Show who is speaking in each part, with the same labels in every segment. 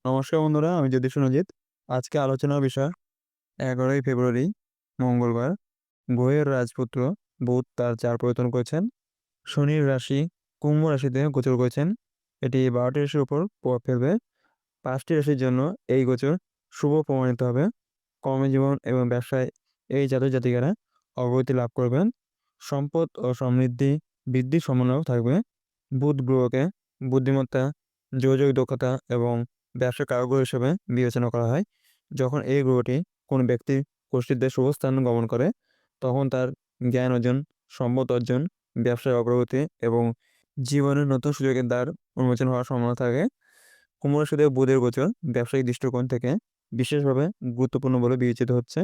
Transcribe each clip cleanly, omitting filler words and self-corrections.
Speaker 1: নমস্কার বন্ধুরা, আমি জ্যোতিষ সুরজিৎ। আজকে আলোচনার বিষয় ১১ই ফেব্রুয়ারি মঙ্গলবার। গ্রহের রাজপুত্র বুধ তার চার পরিবর্তন করেছেন। শনির রাশি কুম্ভ রাশিতে গোচর করেছেন। এটি ১২টি রাশির উপর প্রভাব ফেলবে। ৫টি রাশির জন্য এই গোচর শুভ প্রমাণিত হবে। কর্মজীবন এবং ব্যবসায় এই জাতক জাতিকারা অগ্রগতি লাভ করবেন। সম্পদ ও সমৃদ্ধি বৃদ্ধির সম্ভাবনাও থাকবে। বুধ গ্রহকে বুদ্ধিমত্তা, যোগাযোগ দক্ষতা এবং ব্যবসার কারকগ্রহ হিসেবে বিবেচনা করা হয়। যখন এই গ্রহটি কোনো ব্যক্তির গোষ্ঠীতে শুভ স্থান গমন করে, তখন তার জ্ঞান অর্জন, সম্পদ অর্জন, ব্যবসায় অগ্রগতি এবং জীবনের নতুন সুযোগের দ্বার উন্মোচন হওয়ার সম্ভাবনা থাকে। কুম্ভ রাশিতে বুধের গোচর ব্যবসায়িক দৃষ্টিকোণ থেকে বিশেষভাবে গুরুত্বপূর্ণ বলে বিবেচিত হচ্ছে।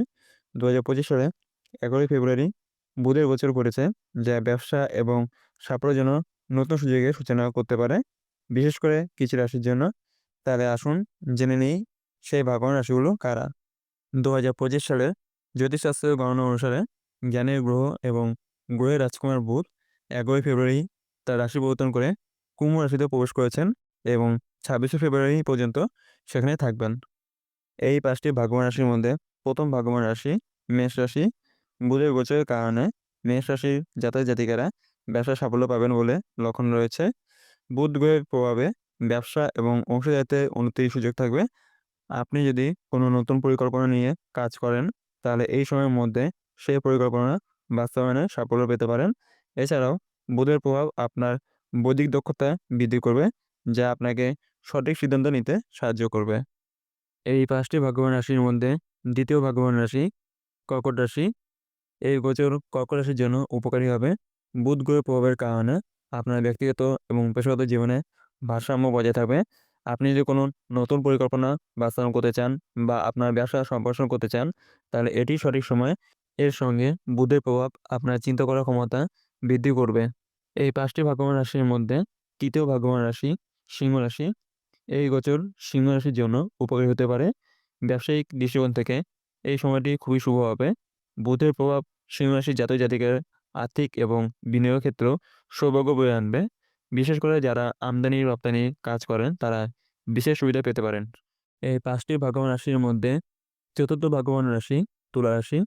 Speaker 1: ২০২৫ সালে ১১ই ফেব্রুয়ারি বুধের গোচর পড়েছে, যা ব্যবসা এবং সাফল্যের জন্য নতুন সুযোগের সূচনা করতে পারে, বিশেষ করে কিছু রাশির জন্য। তাহলে আসুন জেনে নিই সেই ভাগ্যবান রাশিগুলো কারা। ২০২৫ সালে জ্যোতিষশাস্ত্রের গণনা অনুসারে জ্ঞানের গ্রহ এবং গ্রহের রাজকুমার বুধ ১১ই ফেব্রুয়ারি তার রাশি পরিবর্তন করে কুম্ভ রাশিতে প্রবেশ করেছেন এবং ২৬শে ফেব্রুয়ারি পর্যন্ত সেখানে থাকবেন। এই ৫টি ভাগ্যবান রাশির মধ্যে প্রথম ভাগ্যবান রাশি মেষ রাশি। বুধের গোচরের কারণে মেষ রাশির জাতক জাতিকারা ব্যবসায় সাফল্য পাবেন বলে লক্ষণ রয়েছে। বুধ গ্রহের প্রভাবে ব্যবসা এবং অংশীদারিত্বে উন্নতির সুযোগ থাকবে। আপনি যদি কোনো নতুন পরিকল্পনা নিয়ে কাজ করেন, তাহলে এই সময়ের মধ্যে সেই পরিকল্পনা বাস্তবায়নে সাফল্য পেতে পারেন। এছাড়াও বুধের প্রভাব আপনার বৌদ্ধিক দক্ষতা বৃদ্ধি করবে, যা আপনাকে সঠিক সিদ্ধান্ত নিতে সাহায্য করবে। এই ৫টি ভাগ্যবান রাশির মধ্যে দ্বিতীয় ভাগ্যবান রাশি কর্কট রাশি। এই গোচর কর্কট রাশির জন্য উপকারী হবে। বুধ গ্রহের প্রভাবের কারণে আপনার ব্যক্তিগত এবং পেশাগত জীবনে ভারসাম্য বজায় থাকবে। আপনি যদি কোনো নতুন পরিকল্পনা বাস্তবায়ন করতে চান বা আপনার ব্যবসা সম্প্রসারণ করতে চান, তাহলে এটি সঠিক সময়। এর সঙ্গে বুধের প্রভাব আপনার চিন্তা করার ক্ষমতা বৃদ্ধি করবে। এই ৫টি ভাগ্যবান রাশির মধ্যে তৃতীয় ভাগ্যবান রাশি সিংহ রাশি। এই গোচর সিংহ রাশির জন্য উপকারী হতে পারে। ব্যবসায়িক দৃষ্টিকোণ থেকে এই সময়টি খুবই শুভ হবে। বুধের প্রভাব সিংহ রাশির জাতক জাতিকার আর্থিক এবং বিনিয়োগ ক্ষেত্রেও সৌভাগ্য বয়ে আনবে। বিশেষ করে যারা আমদানি রপ্তানি কাজ করেন, তারা বিশেষ সুবিধা পেতে পারেন। এই ৫টি ভাগ্যবান রাশির মধ্যে চতুর্থ ভাগ্যবান রাশি তুলা রাশি।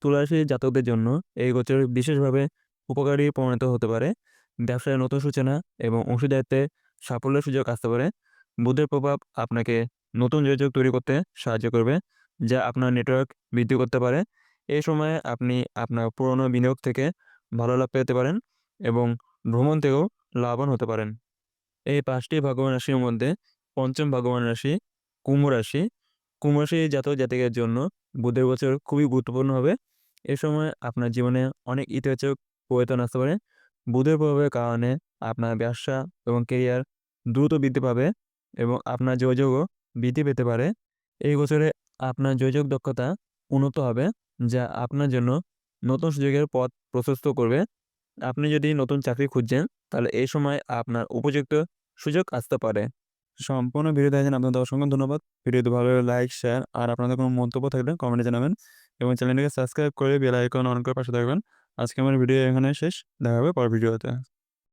Speaker 1: তুলা রাশির জাতকদের জন্য এই গোচর বিশেষভাবে উপকারী প্রমাণিত হতে পারে। ব্যবসায় নতুন সূচনা এবং অংশীদারিত্বে সাফল্যের সুযোগ আসতে পারে। বুধের প্রভাব আপনাকে নতুন যোগাযোগ তৈরি করতে সাহায্য করবে, যা আপনার নেটওয়ার্ক বৃদ্ধি করতে পারে। এই সময়ে আপনি আপনার পুরনো বিনিয়োগ থেকে ভালো লাভ পেতে পারেন এবং ভ্রমণ থেকেও লাভবান হতে পারেন। এই ৫টি ভাগ্যবান রাশির মধ্যে পঞ্চম ভাগ্যবান রাশি কুম্ভ রাশি। কুম্ভ রাশির জাতক জাতিকার জন্য বুধের গোচর খুবই গুরুত্বপূর্ণ হবে। এ সময় আপনার জীবনে অনেক ইতিবাচক পরিবর্তন আসতে পারে। বুধের প্রভাবের কারণে আপনার ব্যবসা এবং কেরিয়ার দ্রুত বৃদ্ধি পাবে এবং আপনার যোগাযোগও বৃদ্ধি পেতে পারে। এই বছরে আপনার যোগাযোগ দক্ষতা উন্নত হবে, যা আপনার জন্য নতুন সুযোগের পথ প্রশস্ত করবে। আপনি যদি নতুন চাকরি খুঁজছেন, তাহলে এই সময় আপনার উপযুক্ত সুযোগ আসতে পারে। সম্পূর্ণ ভিডিও দেখার জন্য আপনাদের অসংখ্য ধন্যবাদ। ভিডিওটি ভালো লাগলে লাইক, শেয়ার আর আপনাদের কোনো মন্তব্য থাকলে কমেন্টে জানাবেন এবং চ্যানেলটিকে সাবস্ক্রাইব করে বেল আইকন অন করে পাশে থাকবেন। আজকে আমার ভিডিও এখানে শেষ। দেখা হবে পরের ভিডিওতে।